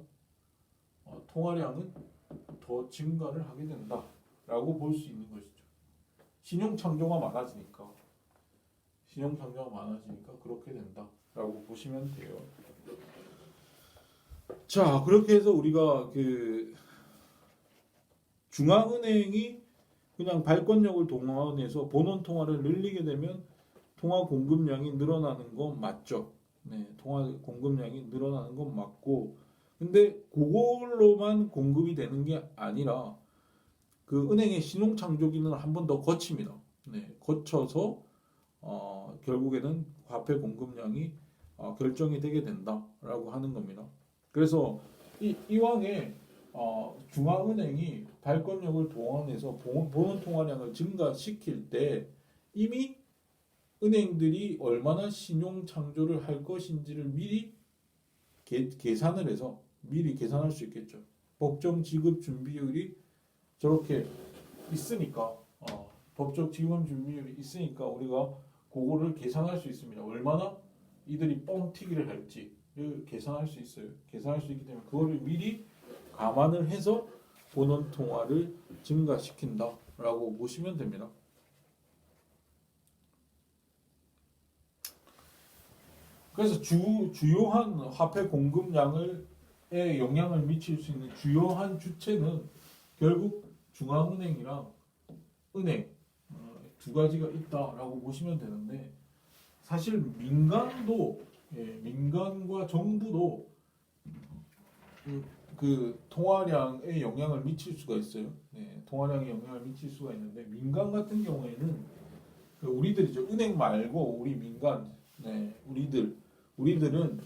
통화량은 더 증가를 하게 된다라고 볼 수 있는 것이죠. 신용 창조가 많아지니까 신용 창조가 많아지니까 그렇게 된다라고 보시면 돼요. 자, 그렇게 해서 우리가 그 중앙은행이 그냥 발권력을 동원해서 본원 통화를 늘리게 되면 통화 공급량이 늘어나는 건 맞죠. 네, 통화 공급량이 늘어나는 건 맞고, 근데 그걸로만 공급이 되는 게 아니라 그 은행의 신용 창조 기능을 한 번 더 거칩니다. 네, 거쳐서 결국에는 화폐 공급량이 결정이 되게 된다라고 하는 겁니다. 그래서 이왕에 중앙은행이 발권력을 동원해서 본원 통화량을 증가시킬 때 이미 은행들이 얼마나 신용 창조를 할 것인지를 미리 계산을 해서 미리 계산할 수 있겠죠. 법정 지급 준비율이 저렇게 있으니까 법적 지급 준비율이 있으니까 우리가 그거를 계산할 수 있습니다. 얼마나 이들이 뻥튀기를 할지를 계산할 수 있어요. 계산할 수 있기 때문에 그거를 미리 감안을 해서 본원 통화를 증가시킨다라고 보시면 됩니다. 그래서 주요한 화폐 공급량에 영향을 미칠 수 있는 주요한 주체는 결국 중앙은행이랑 은행 두 가지가 있다라고 보시면 되는데, 사실 민간도 민간과 정부도 그 통화량에 영향을 미칠 수가 있어요. 통화량에 영향을 미칠 수가 있는데, 민간 같은 경우에는 우리들이죠. 은행 말고 우리 민간, 우리들은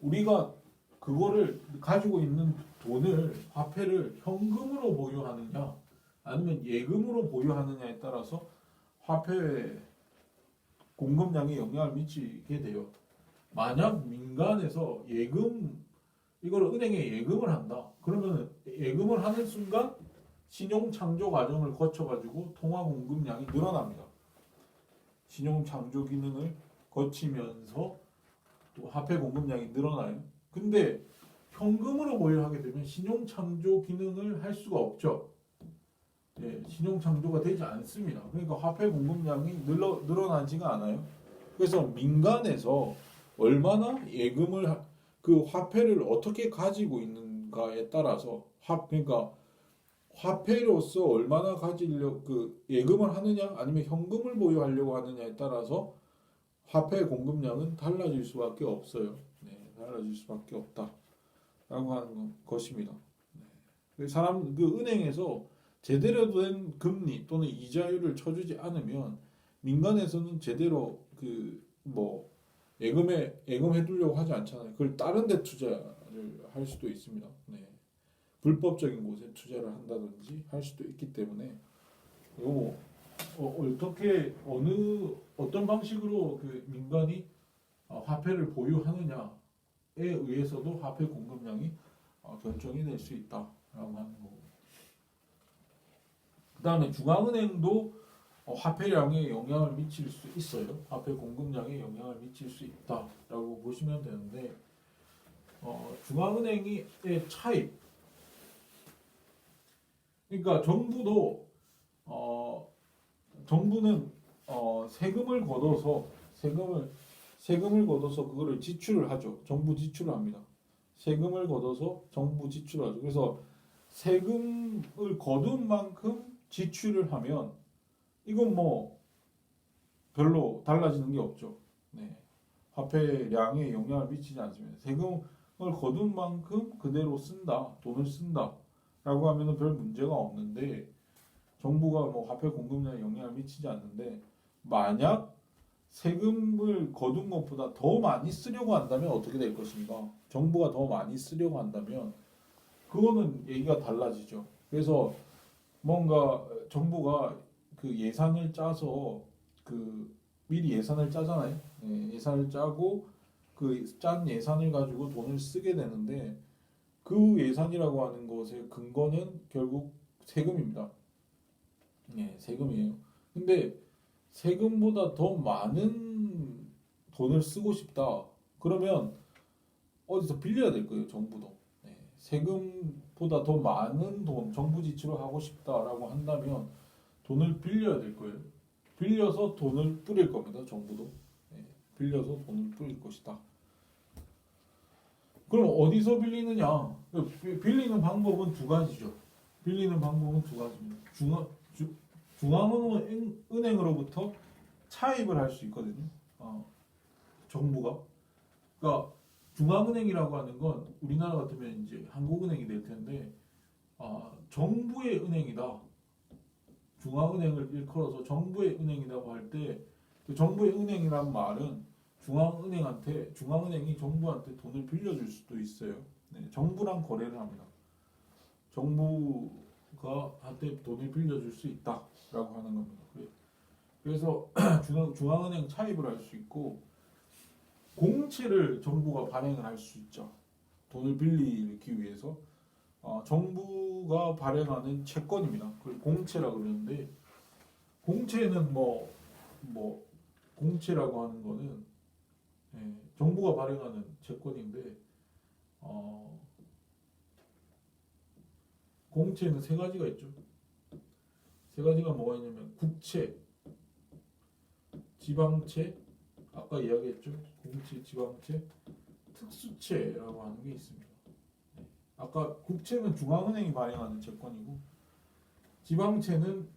우리가 그거를 가지고 있는 돈을 화폐를 현금으로 보유하느냐 아니면 예금으로 보유하느냐에 따라서 화폐 공급량에 영향을 미치게 돼요. 만약 민간에서 이거를 은행에 예금을 한다. 그러면 예금을 하는 순간 신용 창조 과정을 거쳐가지고 통화 공급량이 늘어납니다. 신용 창조 기능을 거치면서 또 화폐 공급량이 늘어나요. 근데 현금으로 보유하게 되면 신용 창조 기능을 할 수가 없죠. 신용 창조가 되지 않습니다. 그러니까 화폐 공급량이 늘어나지가 않아요. 그래서 민간에서 얼마나 예금을 그 화폐를 어떻게 가지고 있는가에 따라서 그러니까 화폐로서 얼마나 예금을 하느냐 아니면 현금을 보유하려고 하느냐에 따라서 화폐 공급량은 달라질 수밖에 없어요. 달라질 수밖에 없다라고 하는 것입니다. 은행에서 제대로 된 금리 또는 이자율을 쳐주지 않으면 민간에서는 제대로 예금해두려고 하지 않잖아요. 그걸 다른 데 투자를 할 수도 있습니다. 불법적인 곳에 투자를 한다든지 할 수도 있기 때문에 어떤 방식으로 그 민간이 화폐를 보유하느냐에 의해서도 화폐 공급량이 결정이 될 수 있다라고 하는 거고. 그 다음에 중앙은행도 화폐량에 영향을 미칠 수 있어요. 화폐 공급량에 영향을 미칠 수 있다라고 보시면 되는데, 중앙은행의 차입, 그러니까 정부는 세금을 걷어서 그거를 지출을 하죠. 정부 지출을 합니다. 세금을 걷어서 정부 지출을 하죠. 그래서 세금을 거둔 만큼 지출을 하면 이건 별로 달라지는 게 없죠. 화폐량에 영향을 미치지 않습니다. 세금을 거둔 만큼 그대로 돈을 쓴다라고 하면은 별 문제가 없는데, 정부가 화폐 공급량에 영향을 미치지 않는데, 만약 세금을 거둔 것보다 더 많이 쓰려고 한다면 어떻게 될 것인가? 정부가 더 많이 쓰려고 한다면 그거는 얘기가 달라지죠. 그래서 뭔가 정부가 그 예산을 짜서 미리 예산을 짜잖아요. 예산을 짜고 그 짠 예산을 가지고 돈을 쓰게 되는데, 그 예산이라고 하는 것의 근거는 결국 세금입니다. 세금이에요. 근데 세금보다 더 많은 돈을 쓰고 싶다. 그러면 어디서 빌려야 될 거예요, 정부도. 세금보다 더 많은 돈, 정부 지출을 하고 싶다라고 한다면 돈을 빌려야 될 거예요. 빌려서 돈을 뿌릴 겁니다. 정부도. 예, 빌려서 돈을 뿌릴 것이다. 그럼 어디서 빌리느냐? 빌리는 방법은 두 가지죠. 빌리는 방법은 두 가지입니다. 중앙은행으로부터 차입을 할 수 있거든요. 정부가. 그러니까 중앙은행이라고 하는 건 우리나라 같으면 이제 한국은행이 될 텐데, 정부의 은행이다. 중앙은행을 일컬어서 정부의 은행이라고 할 때, 그 정부의 은행이란 말은 중앙은행이 정부한테 돈을 빌려줄 수도 있어요. 네, 정부랑 거래를 합니다. 정부가 한테 돈을 빌려줄 수 있다라고 하는 겁니다. 그래서 중앙은행 차입을 할 수 있고, 공채를 정부가 발행을 할 수 있죠. 돈을 빌리기 위해서 정부가 발행하는 채권입니다. 그걸 공채라고 그러는데, 공채는 공채라고 하는 거는 정부가 발행하는 채권인데, 공채는 세 가지가 있죠. 세 가지가 뭐가 있냐면 국채, 지방채, 아까 이야기했죠. 공채, 지방채, 특수채라고 하는 게 있습니다. 아까 국채는 중앙은행이 발행하는 채권이고, 지방채는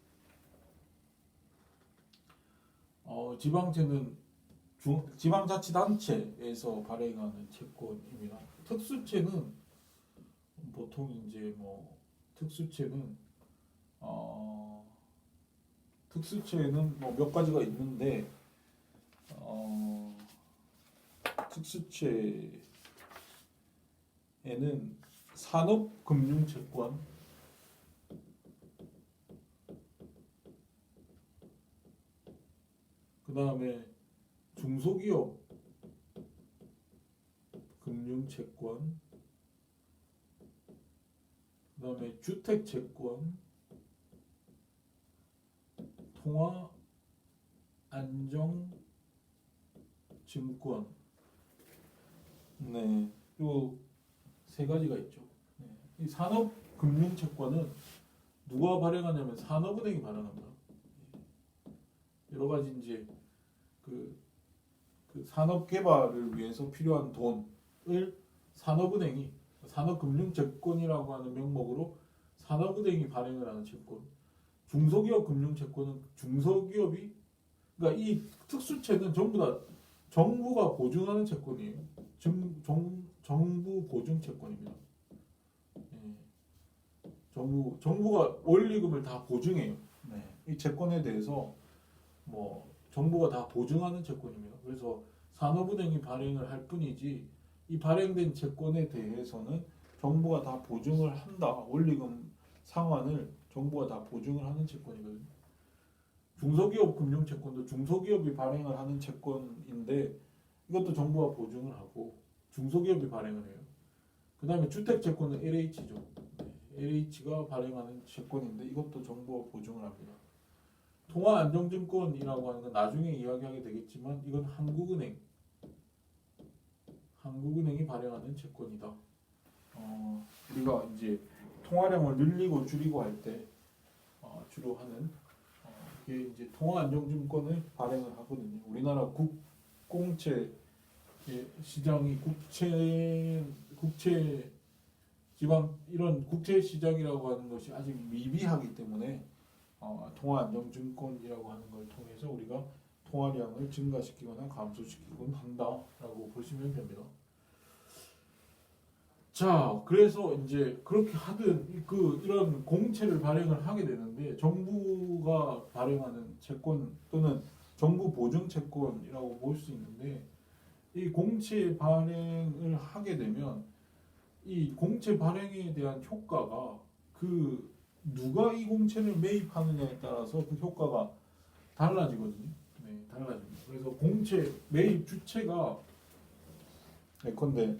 지방자치단체에서 발행하는 채권입니다. 특수채는 보통 이제 특수채는 몇 가지가 있는데, 특수채에는 산업금융채권, 그 다음에 중소기업 금융채권, 그 다음에 주택채권, 통화안정증권, 네, 요 세 가지가 있죠. 네. 이 산업금융채권은 누가 발행하냐면 산업은행이 발행합니다. 여러 가지 이제 그 산업 개발을 위해서 필요한 돈을 산업은행이, 산업금융채권이라고 하는 명목으로 산업은행이 발행을 하는 채권. 중소기업 금융채권은 중소기업이, 그러니까 이 특수채는 전부 다 정부가 보증하는 채권이에요. 정부 보증 채권입니다. 정부가 원리금을 다 보증해요. 네. 이 채권에 대해서 정부가 다 보증하는 채권입니다. 그래서 산업은행이 발행을 할 뿐이지, 이 발행된 채권에 대해서는 정부가 다 보증을 한다. 원리금 상환을 정부가 다 보증을 하는 채권이거든요. 중소기업 금융채권도 중소기업이 발행을 하는 채권인데, 이것도 정부가 보증을 하고 중소기업이 발행을 해요. 그 다음에 주택채권은 LH죠. LH가 발행하는 채권인데, 이것도 정부가 보증을 합니다. 통화안정증권이라고 하는 건 나중에 이야기하게 되겠지만, 이건 한국은행이 발행하는 채권이다. 우리가 이제 통화량을 늘리고 줄이고 할 때 주로 하는 이게 이제 통화안정증권을 발행을 하거든요. 우리나라 국공채 시장이 국채 지방 이런 국채 시장이라고 하는 것이 아직 미비하기 때문에 통화안정증권이라고 하는 걸 통해서 우리가 통화량을 증가시키거나 감소시키곤 한다라고 보시면 됩니다. 자, 그래서 이제 그렇게 하든 이런 공채를 발행을 하게 되는데, 정부가 발행하는 채권 또는 정부 보증 채권이라고 볼 수 있는데, 이 공채 발행을 하게 되면 이 공채 발행에 대한 효과가 누가 이 공채를 매입하느냐에 따라서 그 효과가 달라지거든요. 네, 달라집니다. 그래서 공채 매입 주체가 예컨대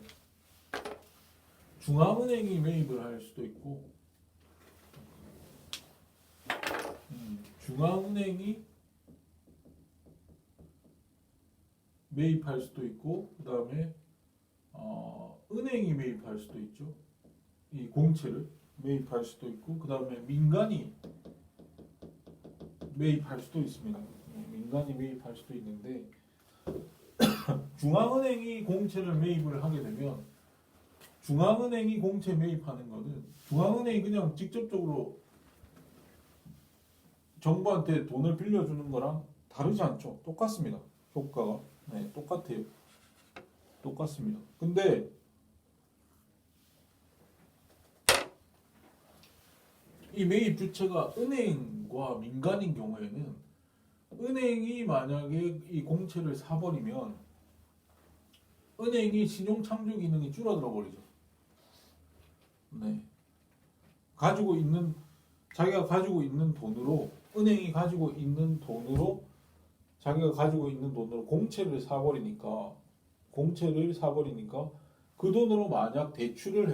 중앙은행이 매입을 할 수도 있고, 중앙은행이 매입할 수도 있고, 그 다음에 은행이 매입할 수도 있죠. 이 공채를 매입할 수도 있고, 그 다음에 민간이 매입할 수도 있습니다. 민간이 매입할 수도 있는데 중앙은행이 공채를 매입을 하게 되면 중앙은행이 공채 매입하는 거는 중앙은행이 그냥 직접적으로 정부한테 돈을 빌려주는 거랑 다르지 않죠. 똑같습니다. 효과가. 네, 똑같아요. 똑같습니다. 근데 이 매입 주체가 은행과 민간인 경우에는 은행이 만약에 이 공채를 사버리면 은행이 신용 창조 기능이 줄어들어 버리죠. 네. 가지고 있는 자기가 가지고 있는 돈으로 은행이 가지고 있는 돈으로 자기가 가지고 있는 돈으로 공채를 사버리니까 그 돈으로 만약 대출을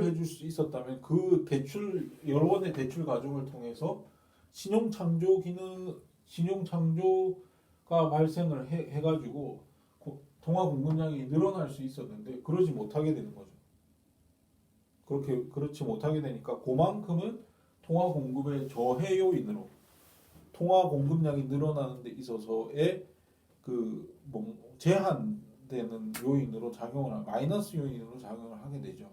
해줄 수 있었다면 그 대출 여러 번의 대출 과정을 통해서 신용 창조가 발생을 해가지고 통화 공급량이 늘어날 수 있었는데 그러지 못하게 되는 거죠. 그렇지 못하게 되니까 그만큼은 통화 공급의 저해 요인으로 통화 공급량이 늘어나는 데 있어서의 제한되는 요인으로 마이너스 요인으로 작용을 하게 되죠.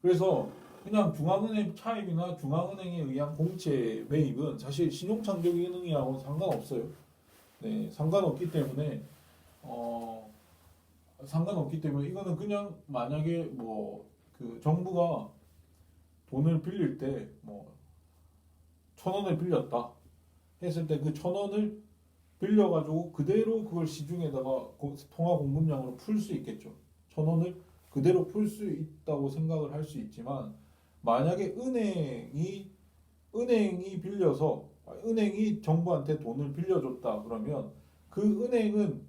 그래서 그냥 중앙은행 차입이나 중앙은행에 의한 공채 매입은 사실 신용창조 기능이하고는 상관없어요. 네, 상관없기 때문에 이거는 그냥 만약에 그 정부가 돈을 빌릴 때 1,000원을 빌렸다 했을 때 그 1,000원을 빌려가지고 그대로 그걸 시중에다가 통화 공급량으로 풀 수 있겠죠. 1,000원을 그대로 풀 수 있다고 생각을 할 수 있지만 만약에 은행이 정부한테 돈을 빌려줬다 그러면 그 은행은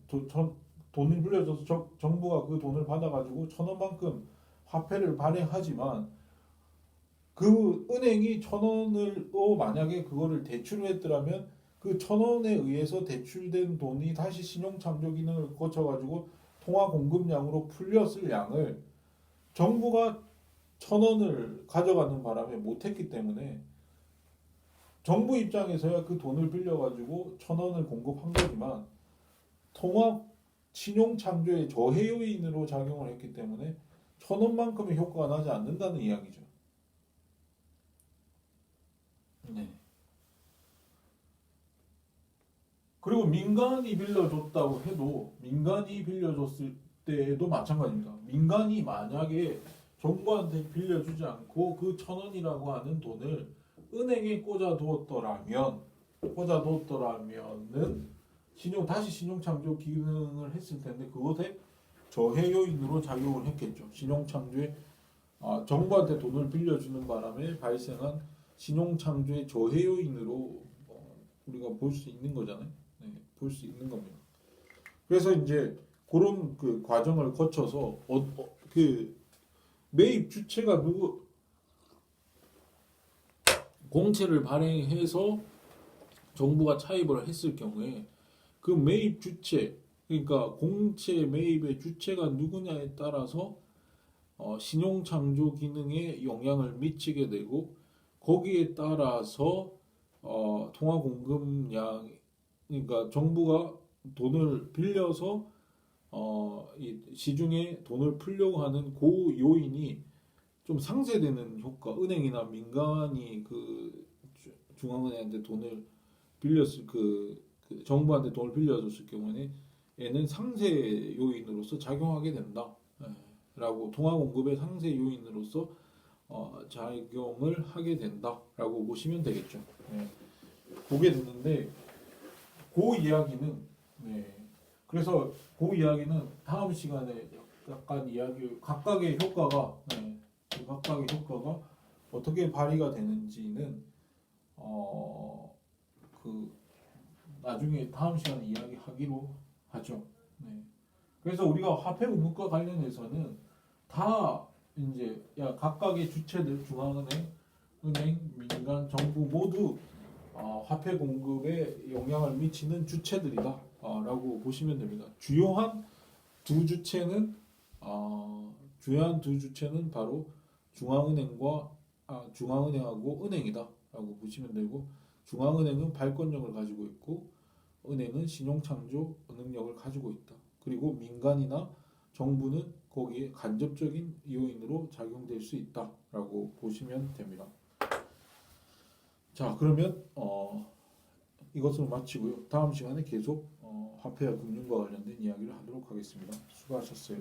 돈을 빌려줘서 정부가 그 돈을 받아가지고 1,000원만큼 화폐를 발행하지만 그 은행이 1,000원으로 만약에 그거를 대출을 했더라면 그 1,000원에 의해서 대출된 돈이 다시 신용창조 기능을 거쳐가지고 통화 공급량으로 풀렸을 양을 정부가 1,000원을 가져가는 바람에 못했기 때문에 정부 입장에서야 그 돈을 빌려가지고 1,000원을 공급한 거지만 통화 신용창조의 저해 요인으로 작용을 했기 때문에 1,000원만큼의 효과가 나지 않는다는 이야기죠. 네. 그리고 민간이 빌려줬다고 해도 민간이 빌려줬을 때도 마찬가지입니다. 민간이 만약에 정부한테 빌려주지 않고 그 1,000원이라고 하는 돈을 은행에 꽂아두었더라면은 다시 신용창조 기능을 했을 텐데 그것에 저해 요인으로 작용을 했겠죠. 신용창조에 정부한테 돈을 빌려주는 바람에 발생한 신용창조의 저해 요인으로 우리가 볼 수 있는 거잖아요. 네, 볼 수 있는 겁니다. 그래서 이제 그런 그 과정을 거쳐서 그 매입 주체가 공채를 발행해서 정부가 차입을 했을 경우에 그 매입 주체 그러니까 공채 매입의 주체가 누구냐에 따라서 신용창조 기능에 영향을 미치게 되고 거기에 따라서 통화 공급량 그러니까 정부가 돈을 빌려서 이 시중에 돈을 풀려고 하는 그 요인이 좀 상쇄되는 효과, 은행이나 민간이 그 중앙은행한테 돈을 빌렸을 그 정부한테 돈을 빌려줬을 경우에는 상쇄 요인으로서 작용하게 된다. 라고 통화 공급의 상쇄 요인으로서 작용을 하게 된다라고 보시면 되겠죠. 네. 보게 되는데 그 이야기는 그래서 그 이야기는 다음 시간에 약간 각각의 효과가 어떻게 발휘가 되는지는 그 나중에 다음 시간에 이야기하기로 하죠. 네. 그래서 우리가 화폐 공급과 관련해서는 다 이제 각각의 주체들 중앙은행, 민간, 정부 모두 화폐 공급에 영향을 미치는 주체들이다 라고 보시면 됩니다. 주요한 두 주체는 바로 중앙은행하고 은행이다 라고 보시면 되고 중앙은행은 발권력을 가지고 있고 은행은 신용창조 능력을 가지고 있다. 그리고 민간이나 정부는 거기에 간접적인 요인으로 작용될 수 있다라고 보시면 됩니다. 자, 그러면 이것으로 마치고요. 다음 시간에 계속 화폐와 금융과 관련된 이야기를 하도록 하겠습니다. 수고하셨어요.